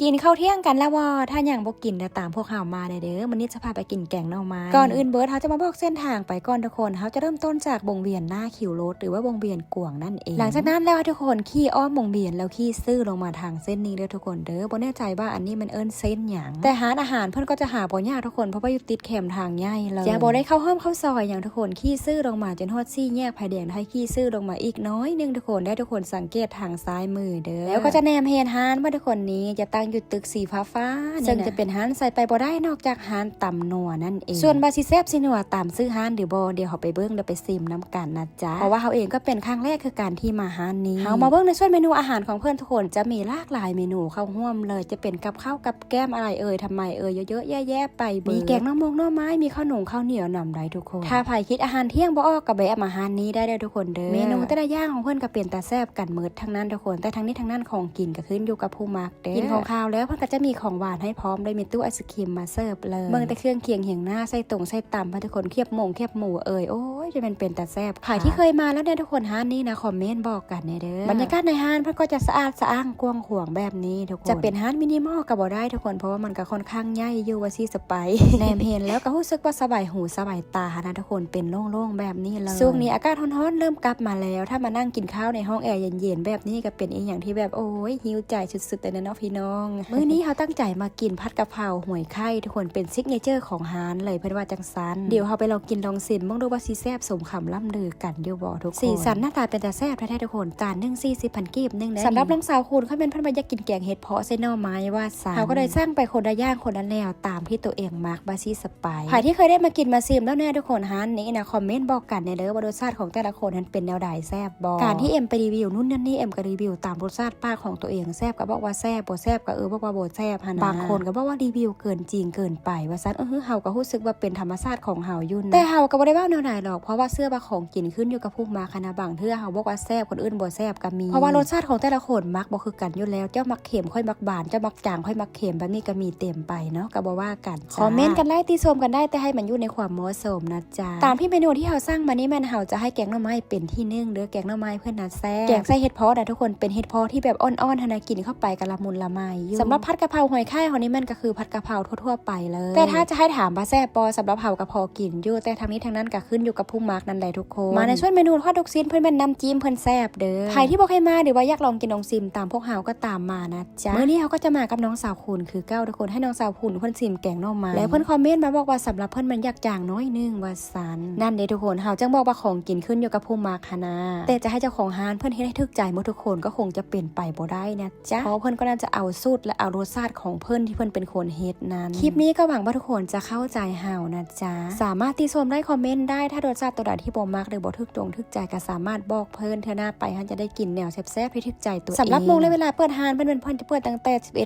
กินข้าวเที่ยงกันแล้ววอถ้าอย่างบ่กินเดี๋ยวตามพวกเขามาเด้อมันนี้จะพาไปกินแกงหน่อไม้ก่อนอื่นเบิร์ดเขาจะมาบอกเส้นทางไปก่อนทุกคนเขาจะเริ่มต้นจากวงเวียนหน้าคิวรถหรือว่าวงเวียนกวางนั่นเองหลังจากนั้นแล้วทุกคนขี่อ้อมวงเวียนแล้วขี่ซื่อลงมาทางเส้นนี้เด้อทุกคนเด้อบ่แน่ใจว่าอันนี้มันเอิ้นเส้นหยังแต่หาอาหารเพิ่นก็จะหาบ่ยากทุกคนเพราะว่าอยู่ติดแคมทางใหญ่เลยอย่าบ่ได้เข้าห้อมเข้าซอยอย่างทุกคนขี่ซื่อลงมาจนฮอดซี่แยกไผ่แดงให้ขี่ซื่อลงมาอีกน้อยนึงทุกคนได้ทุกคนสังเกตทางซ้ายมือเด้อแล้วก็จะแนมเห็นร้านว่าทุกคนนี้จะตั้งอยู่ตึกสีฟ้าซึ่งจะเป็นร้านใส่ไปบ่ได้นอกจากร้านตำนัวนั่นเองส่วนบาซิแซบซินัวตามซื้อร้านหรือบ่เดี๋ยวเขาไปเบิ้งเดี๋ยวไปซิมน้ำกันนะจ๊ะเพราะว่าเขาเองก็เป็นครั้งแรกคือการที่มาร้านนี้เขามาเบิ้งในส่วนเมนูอาหารของเพื่อนทุกคนจะมีหลากหลายเมนูเข้าร่วมเลยจะเป็นกับข้าวกับแก้มอะไรทำไมเยอะๆแยะๆไปมีแกงหน่อไม้มีข้าวหนุ่มข้าวเหนียวนำได้ทุกคนถ้าใครคิดอาหารเที่ยงบ่ออกกับแบบอาหารนี้ได้ทุกคนเด้อเมนูแต่ละอย่างของเพื่อนก็เปลี่ยนแต่แซ่บกันเมิดทั้งนั้นทุกคนแต่ทั้งนี้ทั้งนั้นของกินก็ขึ้นอยู่กับผู้มักเด้อกินของข้าวแล้วเพื่อนก็จะมีของหวานให้พร้อมได้มีตู้ไอศครีมมาเสิร์ฟเลยเบิ่งแต่เครื่องเคียงเหียงหน้าใส่ตรงใส่ตำทุกคนเคียบหมูโอ้ยจะเป็นแต่แซ่บใครที่เคยมาแล้วเนี่ยทุกคนร้านนี้นะคอมเมนต์บอกกันเด้อบรรยากาศในร้านเพื่อนก็จะสะอาดสะอ้างกว้างขวางแบบนี้ทุกคนจะเป็นร้านมินิมอลก็บ่ได้ทุกคนเพราะว่ามันก็ค่อนข้างใหญ่อยู่ว่าซี่สไปแนมเห็นแล้วก็รู้สึกว่าสบายหูสบายตานะทุกคนเป็นโล่งๆแบบนี้เลยช่วงนี้อากาศร้อนๆเริ่มกลับมาแล้วถ้ามานั่งกินข้าวในห้องแอร์เย็นๆแบบนี้ก็เป็นอีกอย่างที่แบบโอ้ยหิวใจสุดๆแต่เนาะพี่น้องมื้อนี้เขาตั้งใจมากินผัดกะเพราหวยไข่ทุกคนเป็นซิกเนเจอร์ของร้านเลยเพื่อนว่าจังซันเดี๋ยวเขาไปลองกินลองซิมบ้างดูว่าซีแซบสมคำล่ำลือกันอยู่บ่ทุกคนสีสันหน้าตาเป็นแต่แซ่บแท้ๆทุกคนจานนึง40,000กีบนึงสำหรับน้องสาวคุณเขาเป็นเพื่อนมาอยากกินแกงเห็ดเพาะเส้นหน่อไม้ว่าซันเขาก็เลยสร้างไปคนละย่างคนละแนวตามที่ตัวเองมักบาซี่สไปใครที่เคยได้มากินมาซิมแล้วแน่ทุกคนร้านนี้นะคอมเมนต์บอกกันในเด้อว่ารสชาติของแต่ละคนนั้นเป็นแนวใดแซ่บบ่การที่เอ็มไปรีวิวนู่นนั่นนี่เอ็มก็รีวิวตามรสชาติป้าของตัวเองแซ่บก็บอกว่าแซ่บบ่แซ่บก็บอกว่าบ่แซ่บบางคนก็บอกว่ารีวิวเกินจริงเกินไปว่าซันเฮาก็รู้สึกว่าเป็นธรรมชาติของเฮายุ่นแต่เฮาก็บ่ได้ว่าแนวไหนหรอกเพราะว่าเสื้อว่าของกินขึ้นอยู่กับผู้มาคณะบางเทื่อเฮาบอกว่าแซ่บคนอื่นบ่แซ่บก็มีเพราะว่ารสชาติของแต่ละคนมักบ่คือกันอยู่แล้วเจ้ามักเค็มค่อยมักบานเจ้ามักจางค่อยมักเค็มแบบนี้ก็มีเต็มไปเนาะก็บ่ว่ากันคอมเมนต์กันไล่ติชมกันได้แต่ให้มันอยู่ในความเหมาะสมนะจ๊ะตามที่เมนูที่เฮาสร้างมานี่มันเฮาจะให้แกงหน่อไม้เป็นที่1เด้อแกงหน่อไม้เพื่อนน่ะแซ่บแกงใส่เห็ดเพาะนะทุกคนเป็นเห็ดเพาะที่แบบอ่อนๆนะกินเข้าไปกะละมุนละไมอยู่สำหรับผัดกะเพราหอยไข่ของนี้มันก็คือผัดกะเพราทั่วๆไปเลยแต่ถ้าจะให้ถามว่าแซ่บบ่สำหรับเฮาก็พอกินอยู่แต่ทางนี้ทางนั้นก็ขึ้นอยู่กับผู้มักนั่นแหละทุกคนมาในส่วนเมนูทอดลูกชิ้นเพิ่นเป็นน้ำจิ้มเพิ่นแซ่บเด้อใครที่บ่เคยมาหรือว่าอยากลองกินน้องซิมตามพวกเฮาก็ตามมานะจ๊ะมื้อนี้เฮาก็จะมากับน้องสาวคุณคือเก้าทุกคนให้น้องสาวคุณเพิ่นซิมแกงหน่อไม้แล้วเพิ่นคอมเมนต์มาบอกว่าสำหรับเพิ่นมันอยากจางน้อยนึงว่าซันนั่นเด้ทุกคนเฮาจังบอกว่าของกินขึ้นอยู่กับผู้มักค่ะนะแต่จะให้เจ้าของร้านเพิ่นเฮ็ดให้ถูกใจหมดทุกคนก็คงจะเป็นไปบ่ได้นะจ๊ะเพราะเพิ่นก็น่าจะเอาสูตรและเอารสชาติของเพิ่นที่เพิ่นเป็นคนเฮ็ดนั้นคลิปนี้ก็หวังว่าทุกคนจะเข้าใจเฮานะจ๊ะสามารถติชมได้คอมเมนต์ได้ถ้ารสชาติตัวใดที่บ่มักหรือบ่ถูกใจก็สามารถบอกเพิ่นเทื่อหน้าไปเฮาจะได้กินแนวแซ่บๆให้ถูกใจตัวเองสำหรับโมงและเวลาเปิดร้านเพิ่นจะเปิดตั้งแต่ 11:00 น. ถึ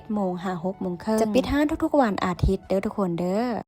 ง 6:00 น. จะปิดร้านทุกๆวันอาทิตย์เด้อทุกคนเด้อ